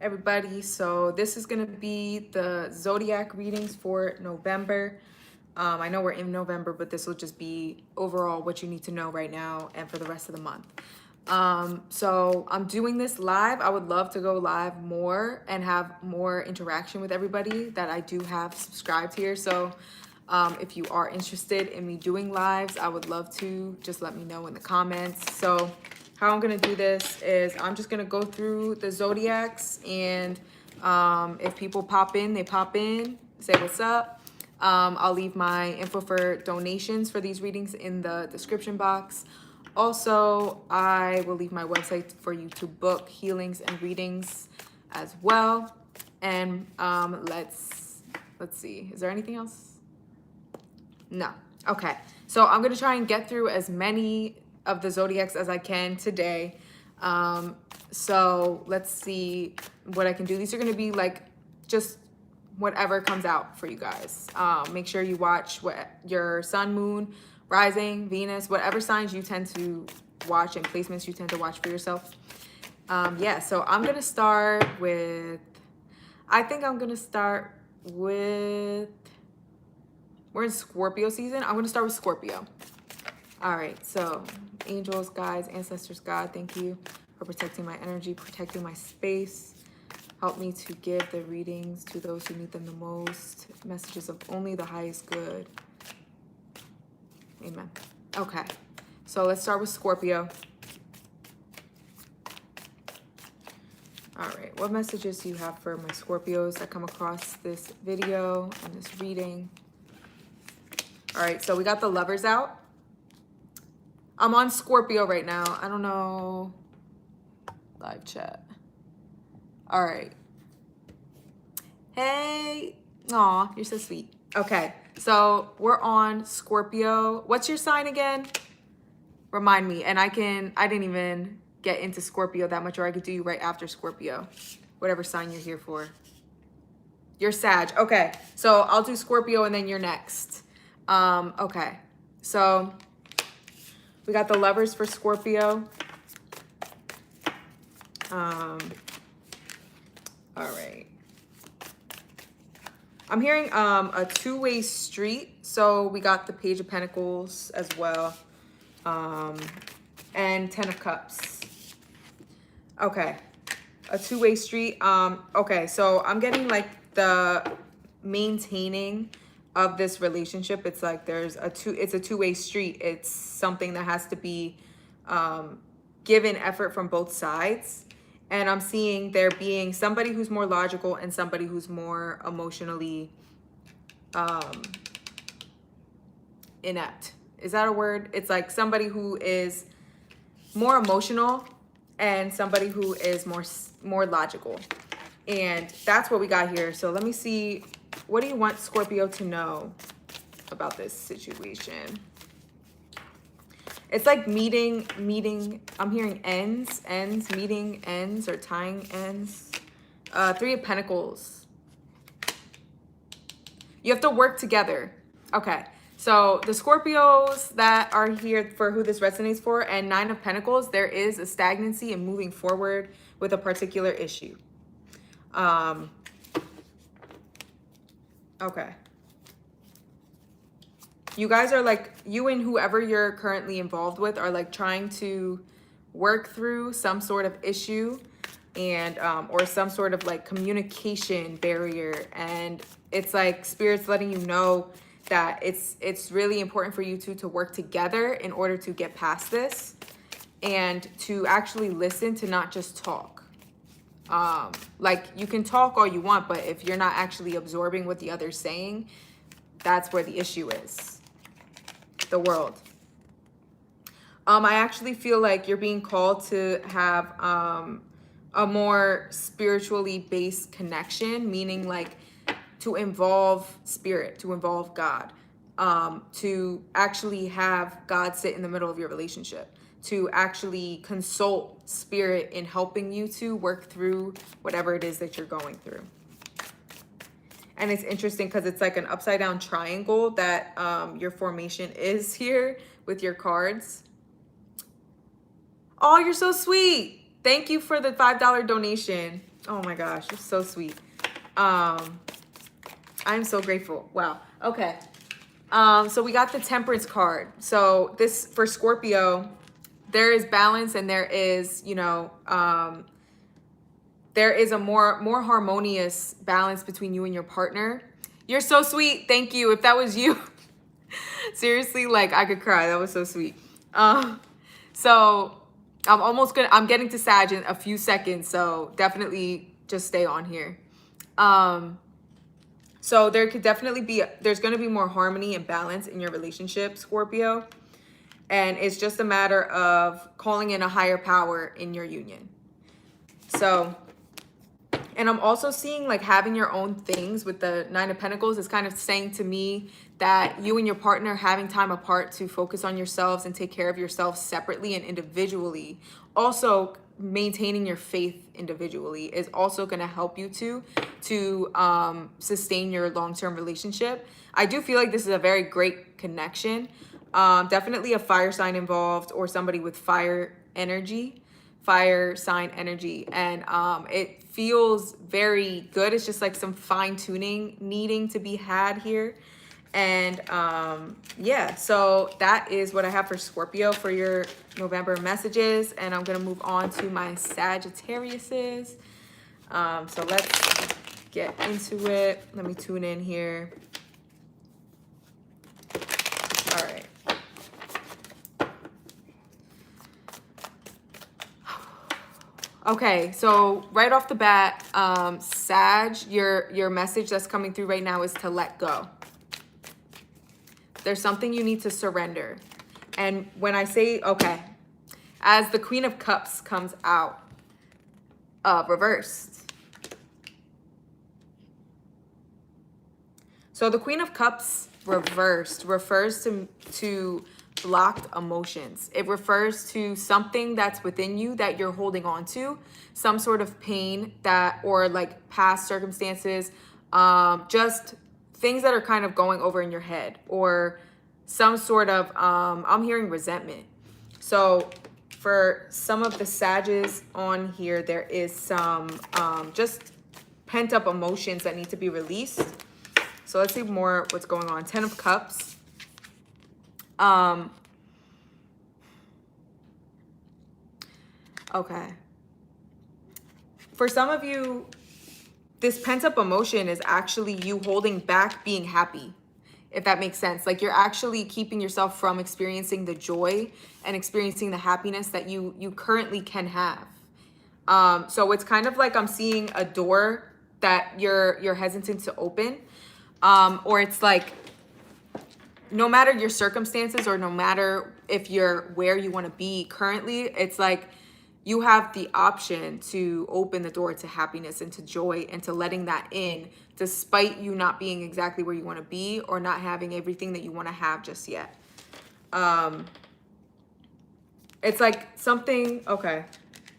everybody. So this is going to be the Zodiac readings for November. I know we're in November, but this will just be overall what you need to know right now and for the rest of the month. So I'm doing this live. I would love to go live more and have more interaction with everybody that I do have subscribed here. So if you are interested in me doing lives, I would love to. Just let me know in the comments. So how I'm gonna do this is I'm just gonna go through the zodiacs, and if people pop in, they pop in, say what's up. I'll leave my info for donations for these readings in the description box. Also, I will leave my website for you to book healings and readings as well. And let's see, is there anything else? No. Okay, so I'm gonna try and get through as many of the zodiacs as I can today. So let's see what I can do. These are gonna be like just whatever comes out for you guys. Make sure you watch what your sun, moon, rising, Venus, whatever signs you tend to watch and placements you tend to watch for yourself. Yeah, so I'm gonna start with, I think I'm gonna start with, we're in Scorpio season. I'm gonna start with Scorpio. All right, so angels, guides, ancestors, God, thank you for protecting my energy, protecting my space. Help me to give the readings to those who need them the most. Messages of only the highest good. Amen. Okay, so let's start with Scorpio. All right, what messages do you have for my Scorpios that come across this video and this reading? All right, so we got the Lovers out. I'm on Scorpio right now. I don't know. Live chat. All right. Hey. Aw, you're so sweet. Okay, so we're on Scorpio. What's your sign again? Remind me. And I didn't even get into Scorpio that much, or I could do you right after Scorpio. Whatever sign you're here for. You're Sag. Okay, so I'll do Scorpio and then you're next. Okay, so we got the Lovers for Scorpio. All right. I'm hearing a two-way street. So we got the Page of Pentacles as well. And Ten of Cups. Okay. A two-way street. Okay, so I'm getting like the maintaining of this relationship. It's like it's a two-way street. It's something that has to be given effort from both sides. And I'm seeing there being somebody who's more logical and somebody who's more emotionally inept. Is that a word? It's like somebody who is more emotional and somebody who is more logical. And that's what we got here. So let me see. What do you want Scorpio to know about this situation? It's like meeting, I'm hearing ends, meeting ends, or tying ends. Three of Pentacles. You have to work together. Okay, so the Scorpios that are here for who this resonates for, and Nine of Pentacles, there is a stagnancy in moving forward with a particular issue. Okay. You guys are like, you and whoever you're currently involved with are like trying to work through some sort of issue and or some sort of like communication barrier. And it's like Spirit's letting you know that it's really important for you two to work together in order to get past this and to actually listen, to not just talk. Like you can talk all you want, but if you're not actually absorbing what the other's saying, that's where the issue is. The World. I actually feel like you're being called to have a more spiritually based connection, meaning like to involve spirit, to involve God, to actually have God sit in the middle of your relationship, to actually consult spirit in helping you to work through whatever it is that you're going through. And it's interesting because it's like an upside down triangle that your formation is here with your cards. Oh, you're so sweet. Thank you for the $5 donation. Oh my gosh, you're so sweet. I'm so grateful. Wow. Okay. So we got the Temperance card. So this, for Scorpio, there is balance and there is, you know, there is a more harmonious balance between you and your partner. You're so sweet. Thank you. If that was you, seriously, like I could cry. That was so sweet. So I'm getting to Sag in a few seconds. So definitely just stay on here. So there could definitely be, there's going to be more harmony and balance in your relationship, Scorpio. And it's just a matter of calling in a higher power in your union. So, and I'm also seeing like having your own things with the Nine of Pentacles is kind of saying to me that you and your partner having time apart to focus on yourselves and take care of yourselves separately and individually. Also, maintaining your faith individually is also going to help you to sustain your long-term relationship. I do feel like this is a very great connection. Definitely a fire sign involved or somebody with fire sign energy. And it feels very good. It's just like some fine tuning needing to be had here. And yeah, so that is what I have for Scorpio for your November messages. And I'm going to move on to my Sagittariuses. So let's get into it. Let me tune in here. All right. Okay, so right off the bat, Sag, your message that's coming through right now is to let go. There's something you need to surrender. And when I say, okay, as the Queen of Cups comes out, reversed. So the Queen of Cups reversed refers to blocked emotions. It refers to something that's within you that you're holding on to, some sort of pain that, or like past circumstances, just things that are kind of going over in your head, or some sort of, I'm hearing resentment. So for some of the Sages on here, there is some just pent up emotions that need to be released. So let's see more what's going on. 10 of Cups. Okay. For some of you, this pent-up emotion is actually you holding back being happy, if that makes sense. Like you're actually keeping yourself from experiencing the joy and experiencing the happiness that you currently can have. So it's kind of like I'm seeing a door that you're hesitant to open. Or it's like, no matter your circumstances or no matter if you're where you want to be currently, it's like you have the option to open the door to happiness and to joy and to letting that in, despite you not being exactly where you want to be or not having everything that you want to have just yet. It's like something, okay,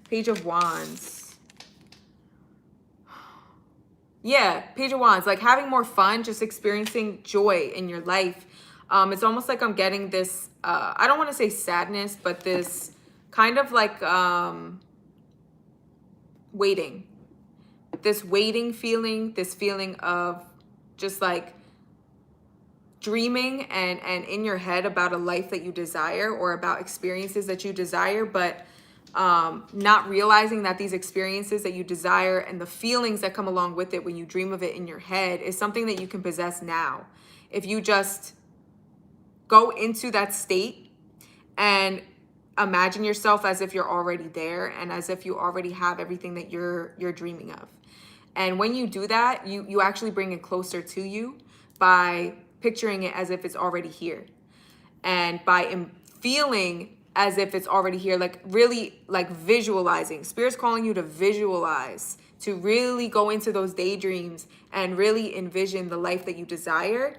Page of Wands. Yeah, Page of Wands, like having more fun, just experiencing joy in your life. It's almost like I'm getting this, I don't want to say sadness, but this kind of like waiting. This waiting feeling, this feeling of just like dreaming and in your head about a life that you desire or about experiences that you desire, but not realizing that these experiences that you desire and the feelings that come along with it when you dream of it in your head is something that you can possess now. If you just go into that state and imagine yourself as if you're already there and as if you already have everything that you're dreaming of. And when you do that, you actually bring it closer to you by picturing it as if it's already here. And by feeling as if it's already here, like really like visualizing. Spirit's calling you to visualize, to really go into those daydreams and really envision the life that you desire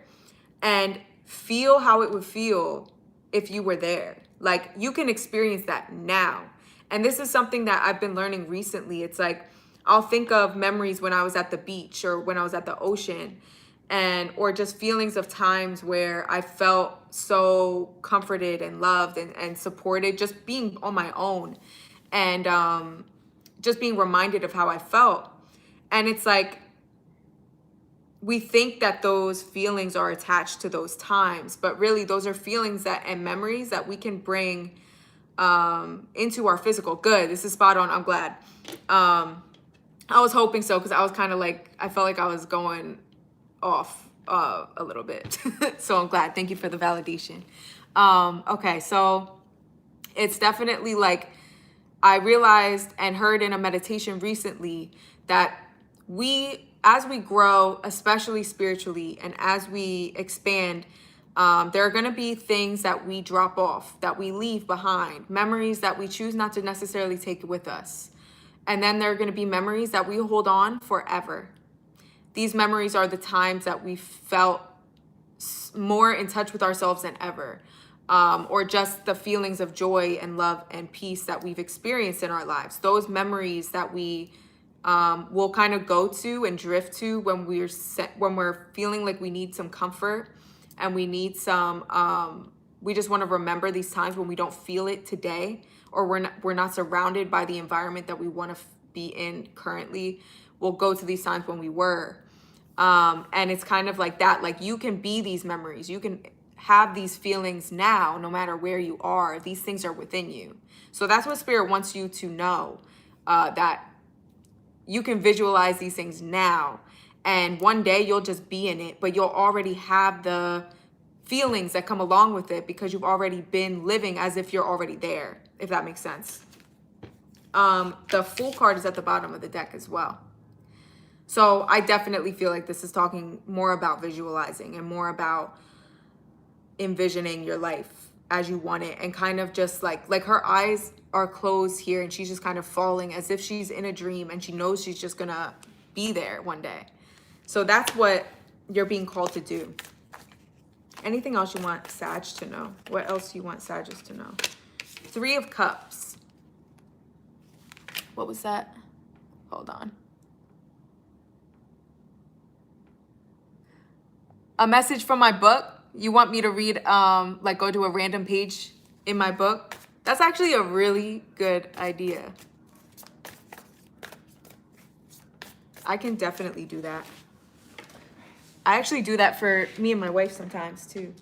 and feel how it would feel if you were there. Like you can experience that now. And this is something that I've been learning recently. It's like, I'll think of memories when I was at the beach or when I was at the ocean, and or just feelings of times where I felt so comforted and loved and supported, just being on my own. And just being reminded of how I felt. And it's like, we think that those feelings are attached to those times, but really those are feelings that and memories that we can bring into our physical. Good. This is spot on. I'm glad. I was hoping so, because I was kind of like, I felt like I was going off a little bit. So I'm glad. Thank you for the validation. Okay, so it's definitely like, I realized and heard in a meditation recently that as we grow, especially spiritually, and as we expand, there are going to be things that we drop off, that we leave behind, memories that we choose not to necessarily take with us. And then there are going to be memories that we hold on forever. These memories are the times that we felt more in touch with ourselves than ever, or just the feelings of joy and love and peace that we've experienced in our lives. Those memories that we will kind of go to and drift to when we're feeling like we need some comfort, and we need some, we just want to remember these times when we don't feel it today, or we're not surrounded by the environment that we want to be in currently. We'll go to these times when we were. And it's kind of like that. Like, you can be these memories. You can have these feelings now, no matter where you are. These things are within you. So that's what Spirit wants you to know, that you can visualize these things now. And one day you'll just be in it, but you'll already have the feelings that come along with it, because you've already been living as if you're already there, if that makes sense. The Fool card is at the bottom of the deck as well. So I definitely feel like this is talking more about visualizing and more about envisioning your life as you want it, and kind of just like her eyes are closed here, and she's just kind of falling as if she's in a dream, and she knows she's just gonna be there one day. So that's what you're being called to do. Anything else you want Sag to know? What else do you want Sagittarius to know? 3 of Cups. What was that? Hold on. A message from my book. You want me to read, like go to a random page in my book? That's actually a really good idea. I can definitely do that. I actually do that for me and my wife sometimes too.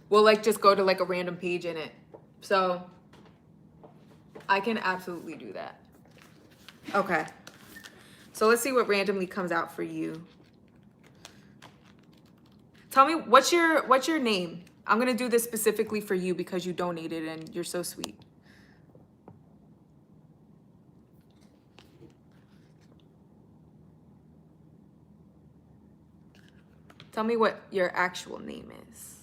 We'll like just go to like a random page in it. So I can absolutely do that. Okay. So let's see what randomly comes out for you. Tell me, what's your name? I'm going to do this specifically for you because you donated and you're so sweet. Tell me what your actual name is.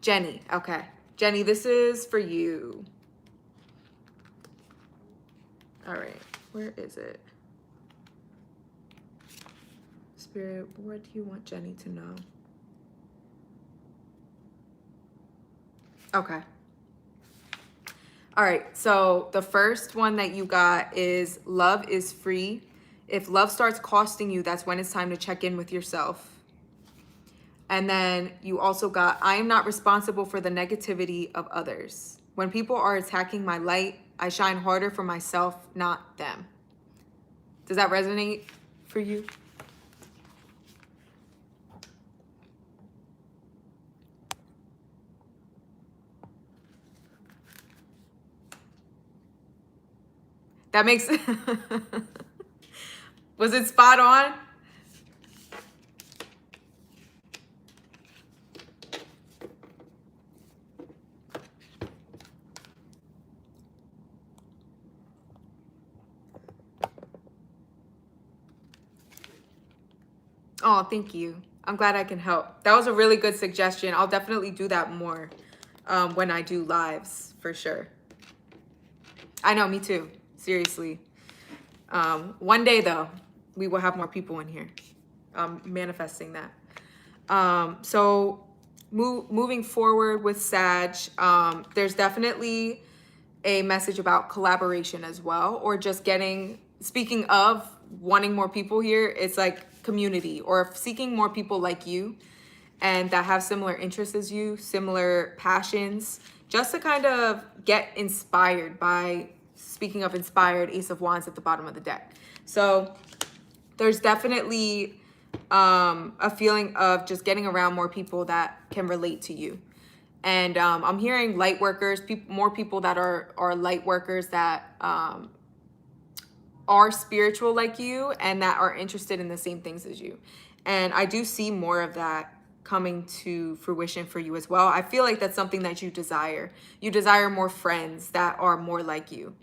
Jenny. Okay. Jenny, this is for you. All right. Where is it? Spirit, what do you want Jenny to know? Okay. All right. So the first one that you got is love is free. If love starts costing you, that's when it's time to check in with yourself. And then you also got, I am not responsible for the negativity of others. When people are attacking my light, I shine harder for myself, not them. Does that resonate for you? That makes, was it spot on? Oh, thank you. I'm glad I can help. That was a really good suggestion. I'll definitely do that more when I do lives, for sure. I know, me too. Seriously. One day, though, we will have more people in here. Manifesting that. So moving forward with Sag, there's definitely a message about collaboration as well, or just speaking of wanting more people here, it's like community, or seeking more people like you and that have similar interests as you, similar passions, just to kind of get inspired by speaking of inspired, Ace of Wands at the bottom of the deck. So there's definitely a feeling of just getting around more people that can relate to you. And I'm hearing light workers, more people that are light workers that are spiritual like you and that are interested in the same things as you. And I do see more of that coming to fruition for you as well. I feel like that's something that you desire. You desire more friends that are more like you,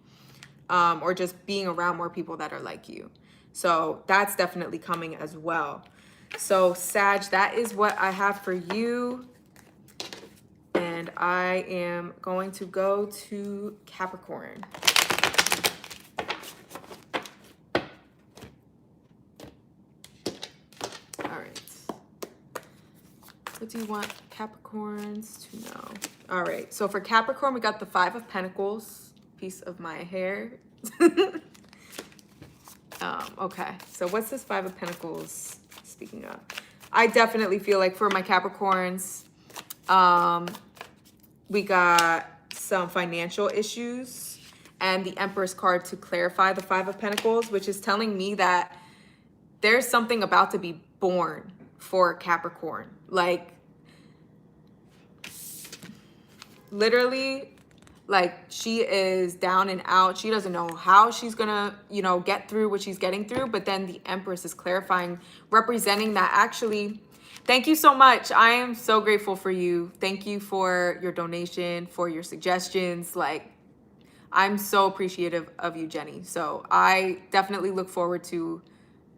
or just being around more people that are like you. So that's definitely coming as well. So Sag, that is what I have for you. And I am going to go to Capricorn. All right. What do you want Capricorns to know? All right. So for Capricorn, we got the 5 of Pentacles, piece of my hair. Okay. So what's this 5 of Pentacles speaking of? I definitely feel like for my Capricorns, we got some financial issues and the Empress card to clarify the 5 of Pentacles, which is telling me that there's something about to be born for Capricorn. Like, literally, like, she is down and out. She doesn't know how she's gonna, you know, get through what she's getting through. But then the Empress is clarifying, representing that actually. Thank you so much. I am so grateful for you. Thank you for your donation, for your suggestions. Like, I'm so appreciative of you, Jenny. So I definitely look forward to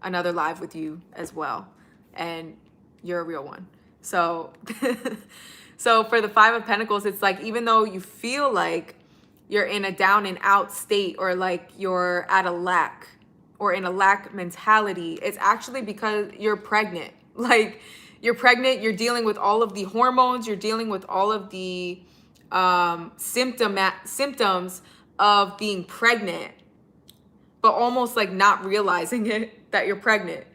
another live with you as well. And you're a real one. So, so for the 5 of Pentacles, it's like, even though you feel like you're in a down and out state, or like you're at a lack or in a lack mentality, it's actually because you're pregnant. Like, you're pregnant, you're dealing with all of the hormones, you're dealing with all of the symptoms of being pregnant, but almost like not realizing it, that you're pregnant.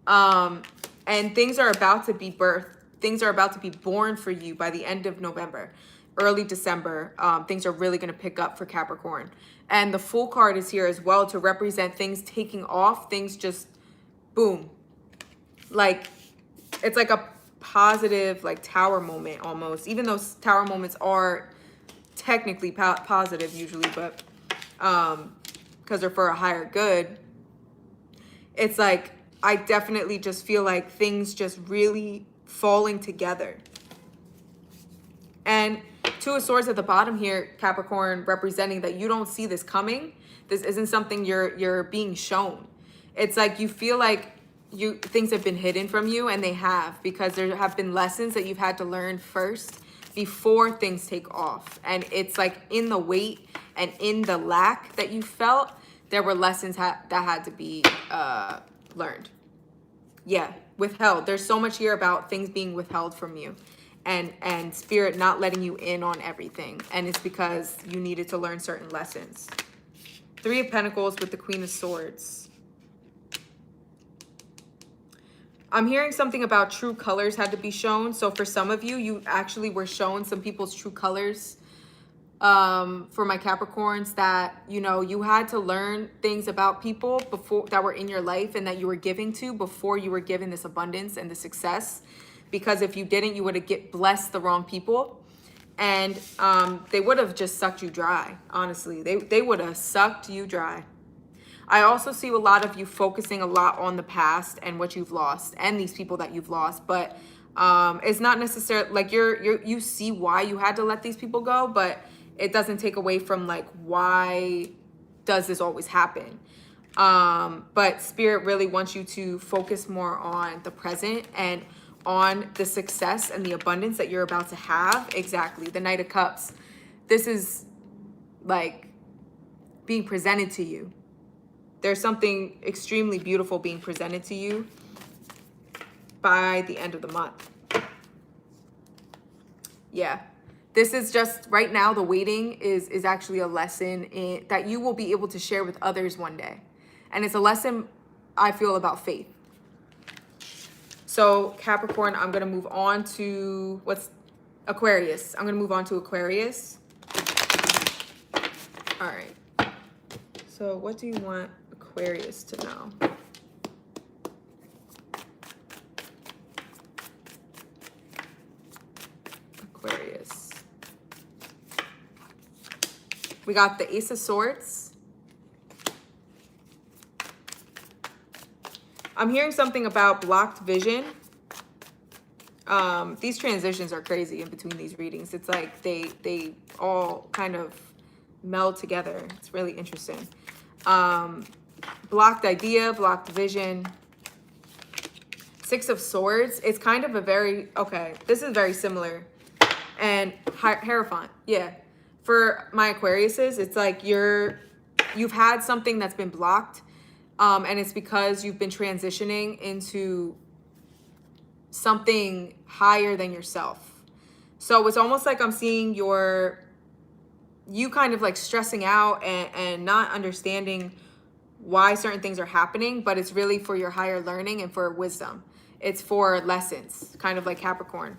And things are about to be birthed. Things are about to be born for you by the end of November, early December. Things are really going to pick up for Capricorn. And the Fool card is here as well to represent things taking off, things just boom. Like, it's like a positive, like, tower moment almost, even though tower moments are technically positive usually, but because they're for a higher good. It's like, I definitely just feel like things just really falling together. And 2 of Swords at the bottom here, Capricorn, representing that you don't see this coming. This isn't something you're being shown. It's like you feel like things have been hidden from you, and they have, because there have been lessons that you've had to learn first before things take off. And it's like in the wait and in the lack that you felt, there were lessons that had to be learned. Yeah, withheld. There's so much here about things being withheld from you, and Spirit not letting you in on everything. And it's because you needed to learn certain lessons. 3 of Pentacles with the Queen of Swords. I'm hearing something about true colors had to be shown. So for some of you, you actually were shown some people's true colors. For my Capricorns, that, you know, you had to learn things about people before that were in your life and that you were giving to before you were given this abundance and the success. Because if you didn't, you would have blessed the wrong people. And they would have just sucked you dry. Honestly, they would have sucked you dry. I also see a lot of you focusing a lot on the past and what you've lost and these people that you've lost, but it's not necessarily like you see why you had to let these people go, but it doesn't take away from like, why does this always happen? But Spirit really wants you to focus more on the present and on the success and the abundance that you're about to have. Exactly. The Knight of Cups. This is like being presented to you. There's something extremely beautiful being presented to you by the end of the month. Yeah. This is just right now, the waiting is actually a lesson that you will be able to share with others one day. And it's a lesson, I feel, about faith. So Capricorn, I'm going to move on to Aquarius. I'm going to move on to Aquarius. All right. So what do you want Aquarius to know? Aquarius. We got the Ace of Swords. I'm hearing something about blocked vision. These transitions are crazy in between these readings. It's like they all kind of meld together. It's really interesting. Blocked idea, blocked vision. Six of Swords. It's kind of a very, okay, this is very similar. And Hierophant, yeah. For my Aquariuses, it's like you've had something that's been blocked, and it's because you've been transitioning into something higher than yourself. So it's almost like I'm seeing you kind of like stressing out and not understanding why certain things are happening, but it's really for your higher learning and for wisdom. It's for lessons, kind of like Capricorn.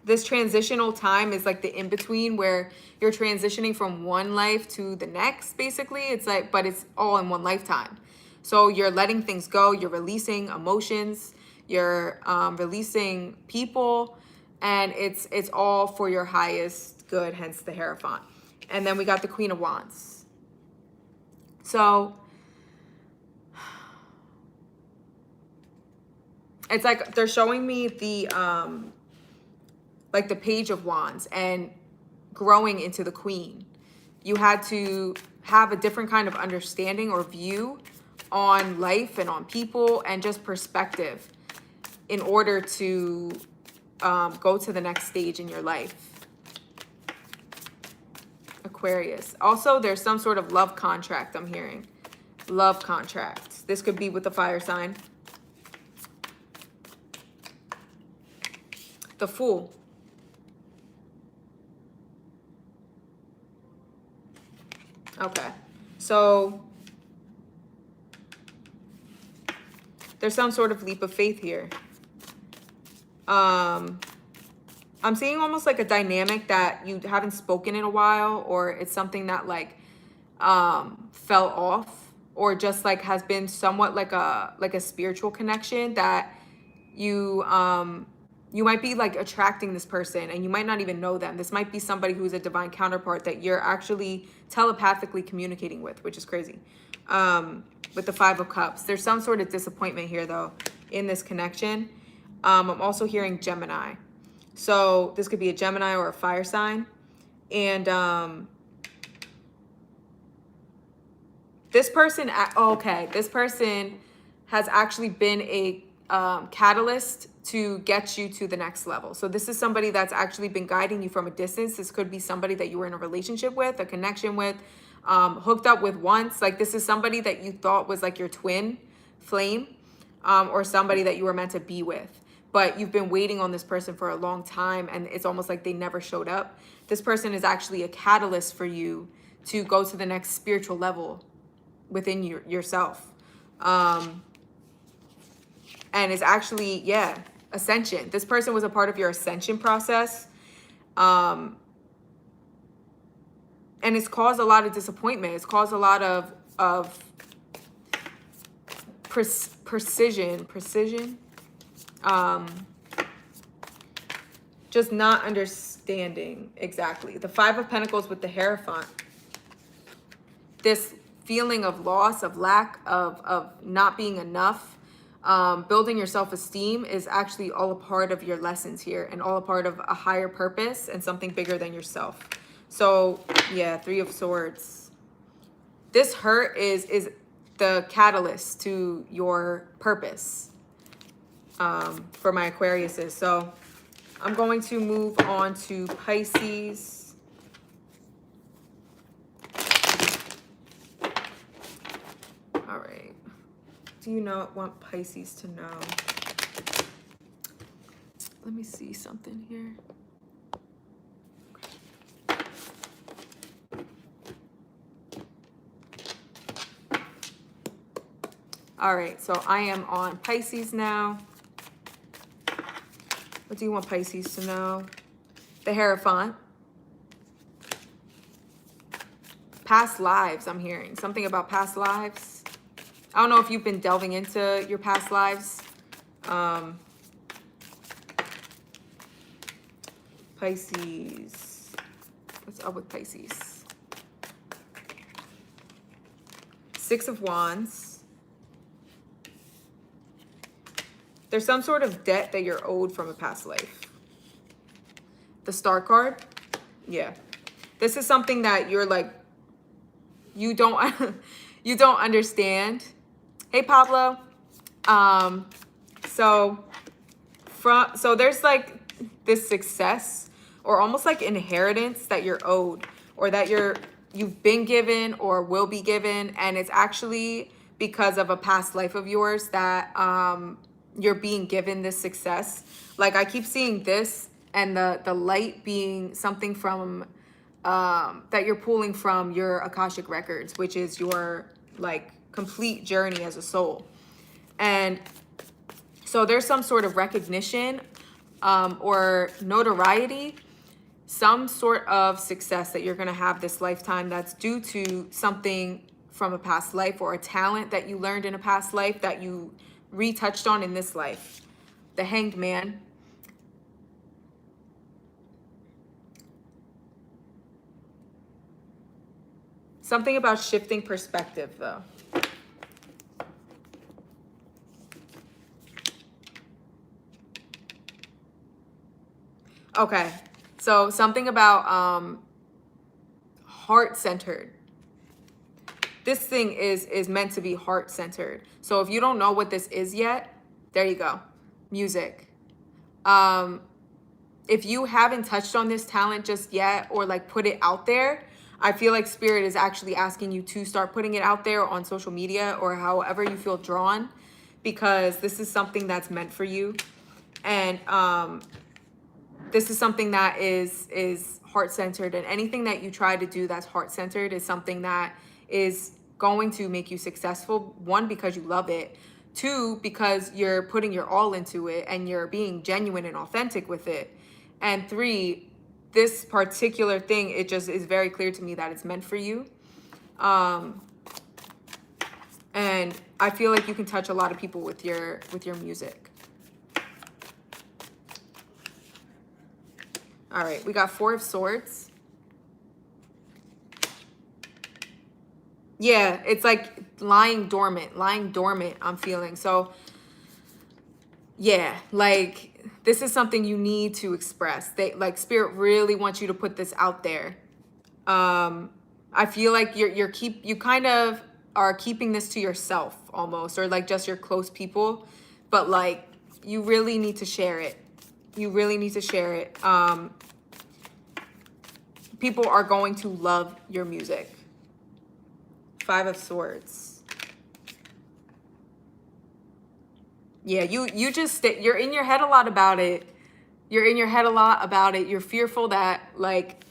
This transitional time is like the in-between where you're transitioning from one life to the next, basically. It's like, but it's all in one lifetime. So you're letting things go. You're releasing emotions. You're releasing people. And it's all for your highest good, hence the Hierophant. And then we got the Queen of Wands. So it's like they're showing me the like the Page of Wands and growing into the Queen. You had to have a different kind of understanding or view on life and on people and just perspective in order to go to the next stage in your life. Aquarius. Also, there's some sort of love contract I'm hearing. Love contract. This could be with the fire sign. The Fool. Okay, so there's some sort of leap of faith here. I'm seeing almost like a dynamic that you haven't spoken in a while, or it's something that like fell off, or just like has been somewhat like a spiritual connection that you might be like attracting this person and you might not even know them. This might be somebody who's a divine counterpart that you're actually telepathically communicating with, which is crazy. With the Five of Cups, there's some sort of disappointment here though in this connection. I'm also hearing Gemini. So this could be a Gemini or a fire sign. And this person, okay, this person has actually been a catalyst to get you to the next level. So this is somebody that's actually been guiding you from a distance. This could be somebody that you were in a relationship with, a connection with, hooked up with once. Like this is somebody that you thought was like your twin flame, or somebody that you were meant to be with. But you've been waiting on this person for a long time and it's almost like they never showed up. This person is actually a catalyst for you to go to the next spiritual level within yourself. And is actually, yeah, ascension. This person was a part of your ascension process. And it's caused a lot of disappointment. It's caused a lot of precision. Just not understanding exactly. The Five of Pentacles with the Hierophant. This feeling of loss, of lack, of not being enough, building your self-esteem is actually all a part of your lessons here and all a part of a higher purpose and something bigger than yourself. So yeah, Three of Swords. This hurt is the catalyst to your purpose, for my Aquariuses. So I'm going to move on to Pisces. All right. Do you want Pisces to know? Let me see something here. All right, so I am on Pisces now. What do you want Pisces to know? The Hierophant. past lives, I'm hearing. Something about past lives. I don't know if you've been delving into your past lives. Pisces. What's up with Pisces? Six of Wands. There's some sort of debt that you're owed from a past life. The Star card. Yeah. This is something that you're like, you don't, you don't understand. Hey, Pablo. So there's like this success or almost like inheritance that you're owed, or that you've been given or will be given. And it's actually because of a past life of yours that, you're being given this success. Like, I keep seeing this and the light being something from, that you're pulling from your Akashic records, which is your like complete journey as a soul. And so there's some sort of recognition, or notoriety, some sort of success that you're going to have this lifetime that's due to something from a past life, or a talent that you learned in a past life that you retouched on in this life. The Hanged Man. Something about shifting perspective, though. Okay, so something about heart-centered. This thing is meant to be heart-centered. So if you don't know what this is yet, there you go. Music. If you haven't touched on this talent just yet, or like put it out there, I feel like Spirit is actually asking you to start putting it out there on social media or however you feel drawn, because this is something that's meant for you. And this is something that is heart-centered, and anything that you try to do that's heart-centered is something that is going to make you successful. One, because you love it. Two, because you're putting your all into it and you're being genuine and authentic with it. And three, this particular thing, it just is very clear to me that it's meant for you. And I feel like you can touch a lot of people with your music. All right, we got Four of Swords. Yeah, it's like lying dormant, I'm feeling. So yeah, like this is something you need to express. Like Spirit really wants you to put this out there. I feel like you kind of are keeping this to yourself almost, or like just your close people, but like you really need to share it. You really need to share it. People are going to love your music. Five of Swords. Yeah, you just you're in your head a lot about it. You're fearful that like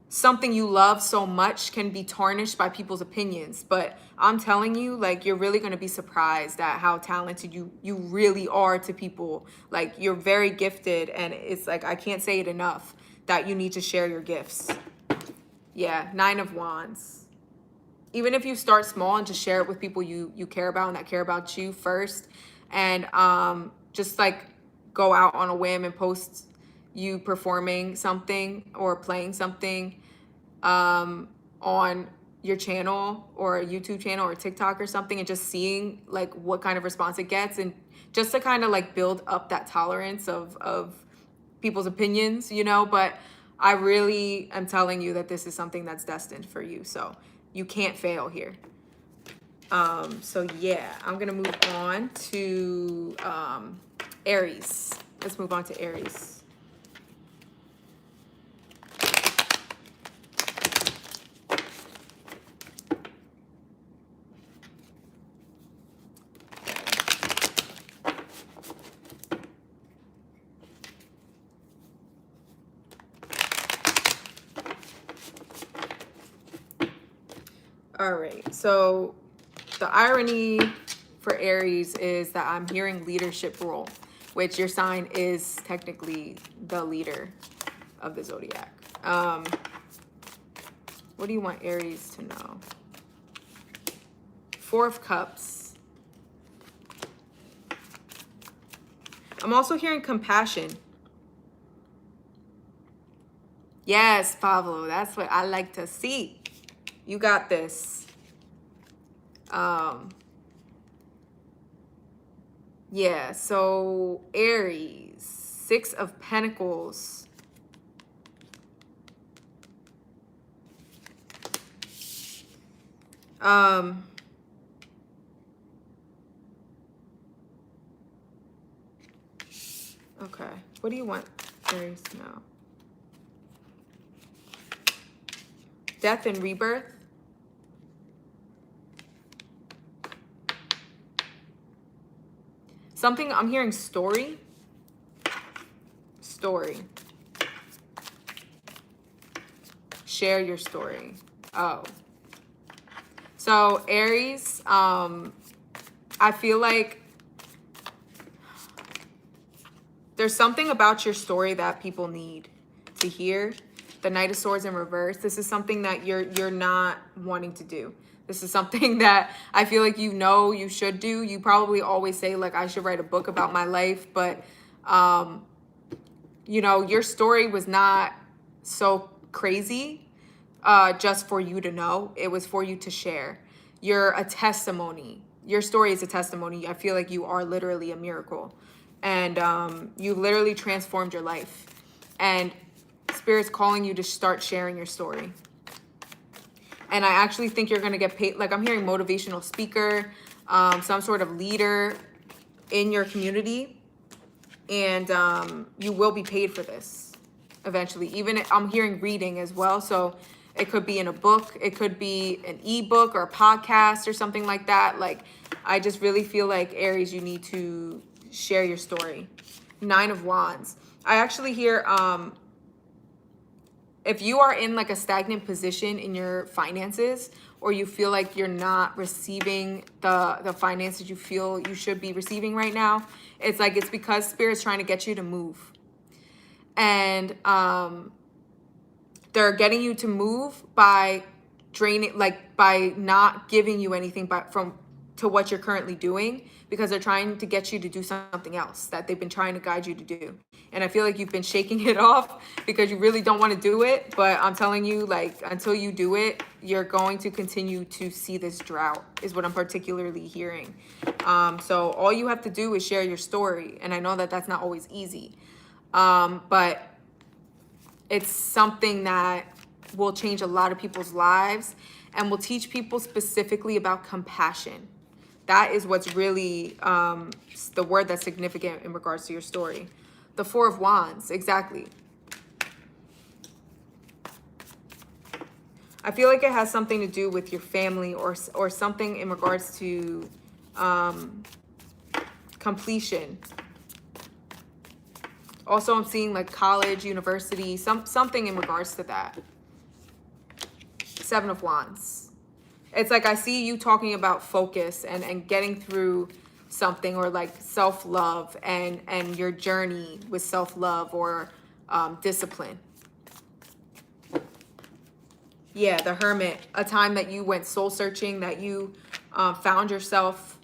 something you love so much can be tarnished by people's opinions. But I'm telling you, like, you're really going to be surprised at how talented you really are to people. Like, you're very gifted, and it's like, I can't say it enough that you need to share your gifts. Yeah, Nine of Wands. Even if you start small and just share it with people you care about and that care about you first, and just like go out on a whim and post you performing something or playing something on your channel or a YouTube channel or TikTok or something, and just seeing like what kind of response it gets, and just to kind of like build up that tolerance of people's opinions, you know. But I really am telling you that this is something that's destined for you, so you can't fail here. So yeah, I'm gonna move on to Aries. Let's move on to Aries. All right, so the irony for Aries is that I'm hearing leadership role, which your sign is technically the leader of the zodiac. What do you want Aries to know? Four of Cups. I'm also hearing compassion. Yes, Pablo, that's what I like to see. You got this. Yeah, so Aries, Six of Pentacles. Okay, what do you want Aries to know? Death and rebirth. Something, I'm hearing story. Story. Share your story. Oh. So Aries, I feel like there's something about your story that people need to hear. The Knight of Swords in reverse. This is something that you're not wanting to do. This is something that I feel like you should do. You probably always say like I should write a book about my life, but you know, your story was not so crazy just for you to know. It was for you to share. You're a testimony. Your story is a testimony. I feel like you are literally a miracle. And you literally transformed your life. And Spirit's calling you to start sharing your story. And I actually think you're going to get paid. Like I'm hearing motivational speaker, some sort of leader in your community. And you will be paid for this eventually. Even I'm hearing reading as well. So it could be in a book. It could be an ebook or a podcast or something like that. Like I just really feel like Aries, you need to share your story. Nine of Wands. I actually hear if you are in like a stagnant position in your finances, or you feel like you're not receiving the finances you feel you should be receiving right now, it's like it's because Spirit's trying to get you to move. And they're getting you to move by draining, like by not giving you anything to what you're currently doing, because they're trying to get you to do something else that they've been trying to guide you to do. And I feel like you've been shaking it off because you really don't want to do it. But I'm telling you, like, until you do it, you're going to continue to see this drought, is what I'm particularly hearing. So all you have to do is share your story. And I know that that's not always easy. But it's something that will change a lot of people's lives and will teach people specifically about compassion. That is what's really the word that's significant in regards to your story. The Four of Wands, exactly. I feel like it has something to do with your family or something in regards to completion. Also, I'm seeing like college, university, something in regards to that. Seven of Wands. It's like I see you talking about focus and getting through something, or like self-love and your journey with self-love or discipline. Yeah, the Hermit, a time that you went soul searching, that you found yourself,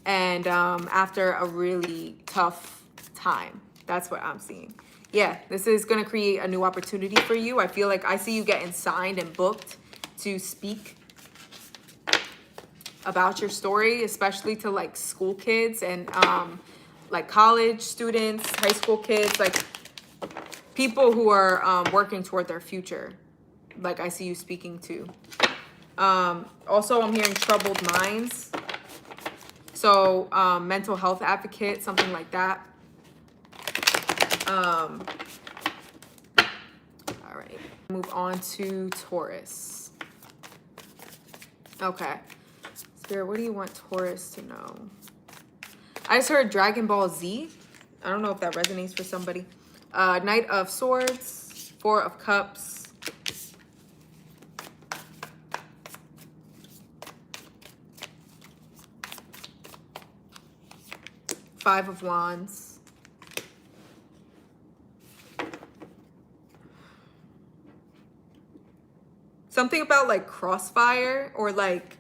and after a really tough time. That's what I'm seeing. Yeah, this is going to create a new opportunity for you. I feel like I see you getting signed and booked to speak about your story, especially to like school kids and like college students, high school kids, like people who are working toward their future. Like I see you speaking to. Also, I'm hearing troubled minds. So mental health advocate, something like that. All right, move on to Taurus. Okay. Spirit, what do you want Taurus to know? I just heard Dragon Ball Z. I don't know if that resonates for somebody. Knight of Swords, Four of Cups. Five of Wands. Something about like crossfire or like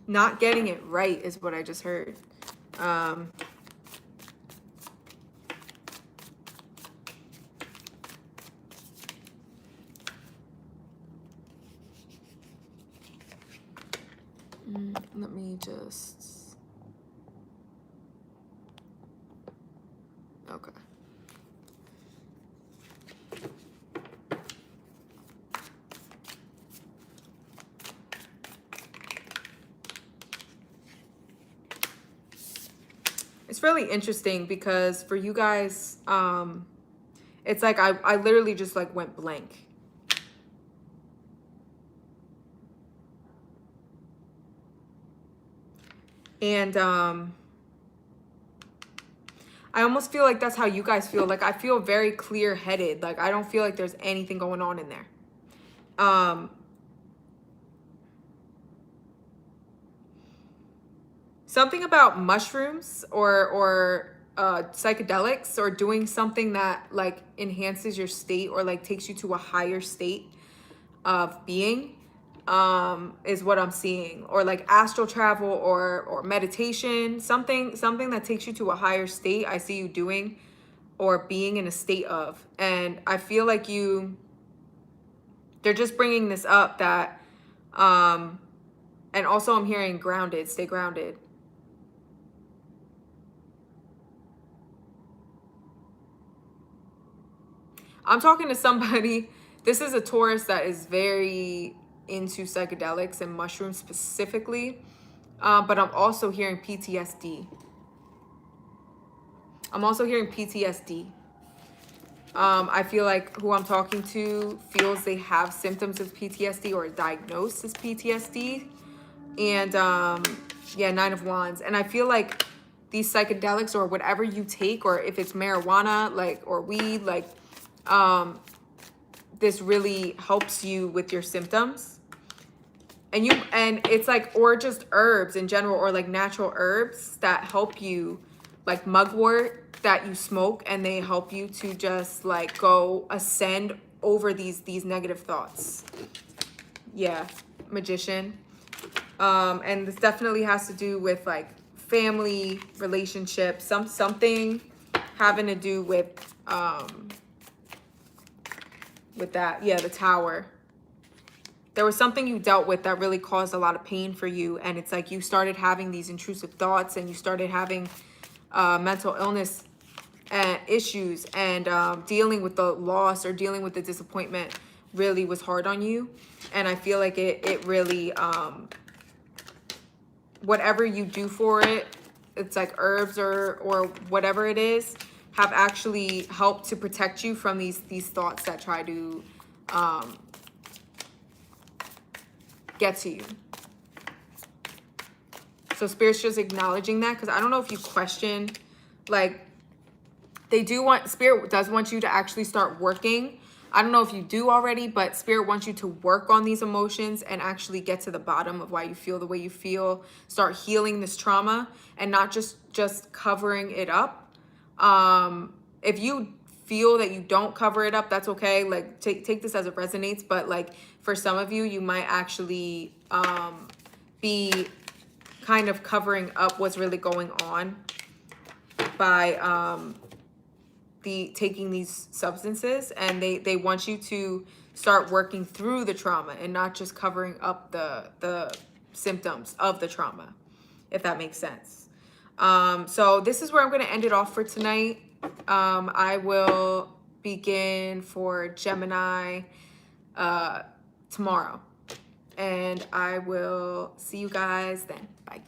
not getting it right is what I just heard. Let me just... Okay. It's really interesting because for you guys, it's like I literally just like went blank. And I almost feel like that's how you guys feel. Like I feel very clear-headed. Like I don't feel like there's anything going on in there. Something about mushrooms or psychedelics or doing something that like enhances your state or like takes you to a higher state of being is what I'm seeing, or like astral travel or meditation, something that takes you to a higher state. I see you doing or being in a state of, and I feel like they're just bringing this up that and also I'm hearing grounded, stay grounded. I'm talking to somebody, this is a Taurus that is very into psychedelics and mushrooms specifically, but I'm also hearing PTSD. I'm also hearing PTSD. I feel like who I'm talking to feels they have symptoms of PTSD or diagnosed as PTSD. And yeah, 9 of Wands. And I feel like these psychedelics or whatever you take, or if it's marijuana, like, or weed, like, this really helps you with your symptoms. And it's like, or just herbs in general, or like natural herbs that help you, like mugwort that you smoke, and they help you to just like go ascend over these negative thoughts. Yeah, Magician. And this definitely has to do with like family, relationships, something having to do with that. Yeah, the Tower. There was something you dealt with that really caused a lot of pain for you, and it's like you started having these intrusive thoughts, and you started having mental illness issues, and dealing with the loss or dealing with the disappointment really was hard on you. And I feel like it really whatever you do for it, it's like herbs or whatever it is, have actually helped to protect you from these thoughts that try to get to you. So Spirit's just acknowledging that, because I don't know if you question, like, Spirit does want you to actually start working. I don't know if you do already, but Spirit wants you to work on these emotions and actually get to the bottom of why you feel the way you feel. Start healing this trauma and not just covering it up. If you feel that you don't cover it up, that's okay. Like take this as it resonates. But like for some of you, you might actually be kind of covering up what's really going on by taking these substances, and they want you to start working through the trauma and not just covering up the symptoms of the trauma, if that makes sense. So this is where I'm going to end it off for tonight. I will begin for Gemini tomorrow, and I will see you guys then. Bye.